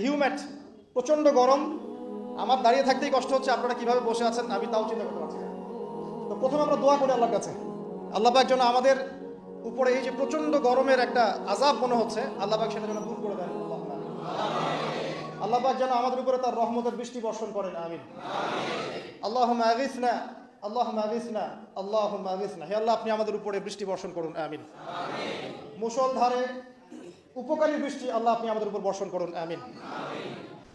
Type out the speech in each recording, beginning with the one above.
Humate, প্রচণ্ড গরম। আমার দাঁড়িয়ে থাকতেই কষ্ট হচ্ছে, আপনারা কিভাবে বসে আছেন আমি তাও চিন্তা করতে পারছি না। তো প্রথমে আমরা দোয়া করি আল্লাহর কাছে, আল্লাহ পাক যেন আমাদের উপরে এই যে প্রচণ্ড গরমের একটা আযাব মনে হচ্ছে, আল্লাহ পাক সেটা যেন দূর করে দেন। আল্লাহ পাক যেন আমাদের উপরে তার রহমতের বৃষ্টি বর্ষণ করেন, আমিন। আল্লাহুম্মা আগিসনা, আল্লাহুম্মা আগিসনা, আল্লাহুম্মা আগিসনা। হে আল্লাহ, আপনি আমাদের উপরে বৃষ্টি বর্ষণ করুন, আমিন। মুষলধারে উপকারী বৃষ্টি আল্লাহ আপনি আমাদের উপর বর্ষণ করুন, আমিন।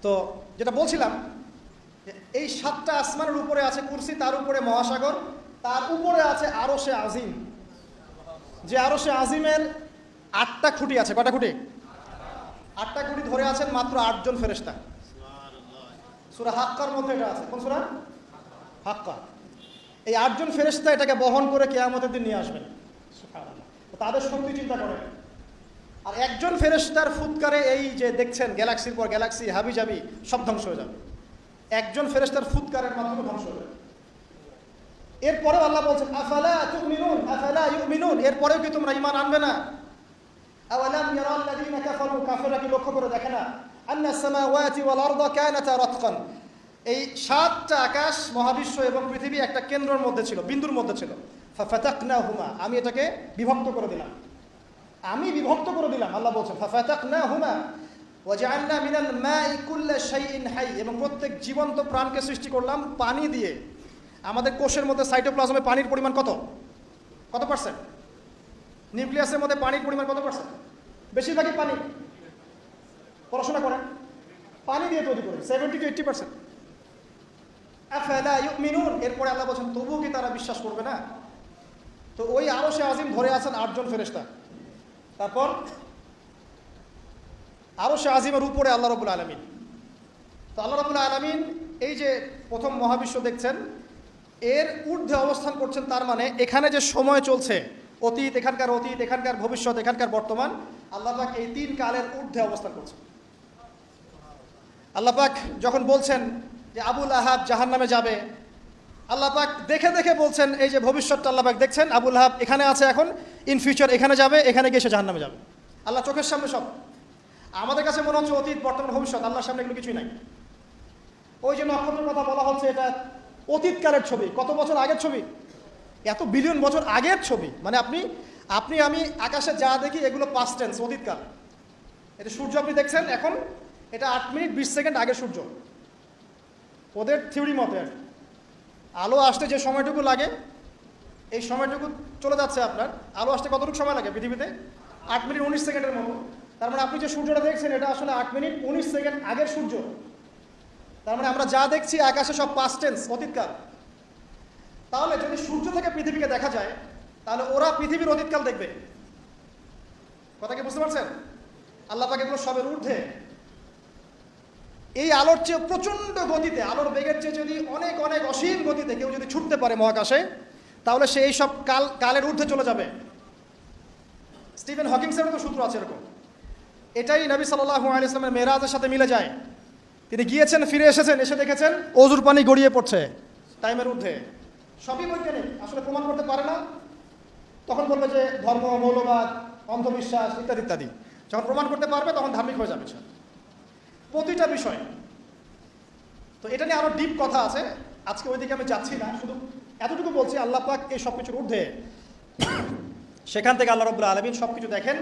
তো যেটা বলছিলাম, এই 7টা আসমানের উপরে আছে কুরসি, তার উপরে মহাসাগর, তার উপরে আছে আরশে আজিম। যে আরশে আজিমের 8টা খুঁটি আছে। কয়টা খুঁটি? 8টা খুঁটি ধরে আছেন মাত্র 8 জন ফেরেশতা। সূরা হাক্কার মধ্যে এটা আছে। কোন সূরা? হাক্কা। এই 8 জন ফেরেশতা এটাকে বহন করে কিয়ামতের দিন নিয়ে আসবেন। সুবহানাল্লাহ। তাদের শক্তি চিন্তা করেন। আর একজন ফেরেশতার ফুৎকারে এই যে দেখছেন গ্যালাক্সির পর গ্যালাক্সি হাবিজাবি সব ধ্বংস হয়ে যাবে। একজন ফেরেশতার ফুৎকারের মাধ্যমে ধ্বংস হয়ে যাবে। এরপরেও আল্লাহ বলছেন আফালা তুমিনুন আফালা ইউমিনুন, এরপরেও কি তোমরা ঈমান আনবে না? আওয়ালাম ইয়ারাল্লাযীনা কাফারু, কাফেররা কি লক্ষ্য করে দেখে না? আন্নাস সামাওয়াতি ওয়াল আরদা কানাতা রাতকান, এই 7টা আকাশ, মহাবিশ্ব এবং পৃথিবী একটা কেন্দ্রের মধ্যে ছিল, বিন্দুর মধ্যে ছিল। ফাফাতাকনাহুমা, আমি এটাকে বিভক্ত করে দিলাম, আমি বিভক্ত করে দিলাম। আল্লাহ বলছেন ফাফাতাকনাহুমা ওয়াজআলনা মিনাল মাই কুল্লা শাইইন হাই, এবং প্রত্যেক জীবন্ত প্রাণকে সৃষ্টি করলাম পানি দিয়ে। আমাদের কোষের মধ্যে সাইটোপ্লাজমে পানির পরিমাণ কত পার্সেন্ট? নিউক্লিয়াসের মধ্যে পানির পরিমাণ কত পার্সেন্ট? বেশিরভাগই পানি। পড়াশোনা করেন, পানি দিয়ে তৈরি করে 70 to 80%। আফালা ইউমিনুন, এরপরে আল্লাহ বলছেন তবুও কি তারা বিশ্বাস করবে না? তো ওই আরশে আজিম ধরে আছেন 8 জন ফেরেশতা। তারপর আরশে আজিমের উপরে আল্লাহ রাব্বুল আলামিন। তো আল্লাহ রাব্বুল আলামিন এই যে প্রথম মহাবিশ্ব দেখছেন, এর ঊর্ধ্বে অবস্থান করছেন। তার মানে এখানে যে সময় চলছে, অতীত, এখানকার অতীত, এখানকার ভবিষ্যৎ, এখানকার বর্তমান, আল্লাহ পাক এই 3 কালের ঊর্ধ্বে অবস্থান করছেন। আল্লাহ পাক যখন বলছেন যে আবু লাহাব জাহান্নামে যাবে, আল্লাহ পাক দেখে দেখে বলছেন, এই যে ভবিষ্যৎটা আল্লাহ পাক দেখছেন, আবু লাহাব এখানে আছে, এখন ইন ফিউচার এখানে যাবে, এখানে গিয়ে সে জাহান্নামে যাবে। আল্লাহ চোখের সামনে সব। আমাদের কাছে মনে হচ্ছে অতীত, বর্তমান, ভবিষ্যৎ, আল্লাহর সামনে এগুলো কিছুই নাই। ওই যে নক্ষত্রের কথা বলা হচ্ছে, এটা অতীতকালের ছবি, কত বছর আগের ছবি, এত বিলিয়ন বছর আগের ছবি। মানে আপনি আমি আকাশে যা দেখি এগুলো পাস্ট টেন্স, অতীতকাল। এটা সূর্য আপনি দেখছেন এখন, এটা 8 মিনিট 20 সেকেন্ড আগের সূর্য। ওদের থিওরি মতে আলো আসতে যে সময়টুকু লাগে, এই সময়টুকু চলে যাচ্ছে আপনার। আলো আসতে কতটুকু সময় লাগে পৃথিবীতে? 8 মিনিট 19 সেকেন্ডের মতো। তার মানে আপনি যে সূর্যটা দেখছেন এটা আসলে 8 মিনিট 19 সেকেন্ড আগের সূর্য। তার মানে আমরা যা দেখছি আকাশে সব পাস্ট টেন্স, অতীতকাল। তাহলে যদি সূর্য থেকে পৃথিবীকে দেখা যায়, তাহলে ওরা পৃথিবীর অতীতকাল দেখবে। কথা কি বুঝতে পারছেন? আল্লাহ পাক এগুলো সবের ঊর্ধ্বে। এই আলোর চেয়ে প্রচণ্ড গতিতে, আলোর বেগের চেয়ে যদি অনেক অনেক অসীম গতিতে কেউ যদি ছুটতে পারে মহাকাশে, তাহলে সে এই সব কালের ঊর্ধ্বে চলে যাবে। স্টিফেন হকিংসের তো সূত্র আছে এরকম। এটাই নবী সাল্লাল্লাহু আলাইহি ওয়াসাল্লামের মেরাজের সাথে মিলে যায়। তিনি গিয়েছেন, ফিরে এসেছেন, এসে দেখেছেন অজুর পানি গড়িয়ে পড়ছে টাইমের ঊর্ধ্বে। সবই বৈজ্ঞানিক, আসলে প্রমাণ করতে পারে না। তখন বলবে যে ধর্ম, মৌলবাদ, অন্ধবিশ্বাস ইত্যাদি ইত্যাদি। যখন প্রমাণ করতে পারবে তখন ধার্মিক হয়ে যাবে প্রতিটা বিষয়। তো এটা নিয়ে আরো ডিপ কথা আছে, আজকে ওইদিকে আমি যাচ্ছি না, শুধু এতটুকু বলছি আল্লাহ পাক এই সব কিছুর ঊর্ধ্বে। সেখান থেকে আল্লাহ রাব্বুল আলামিন সবকিছু দেখেন।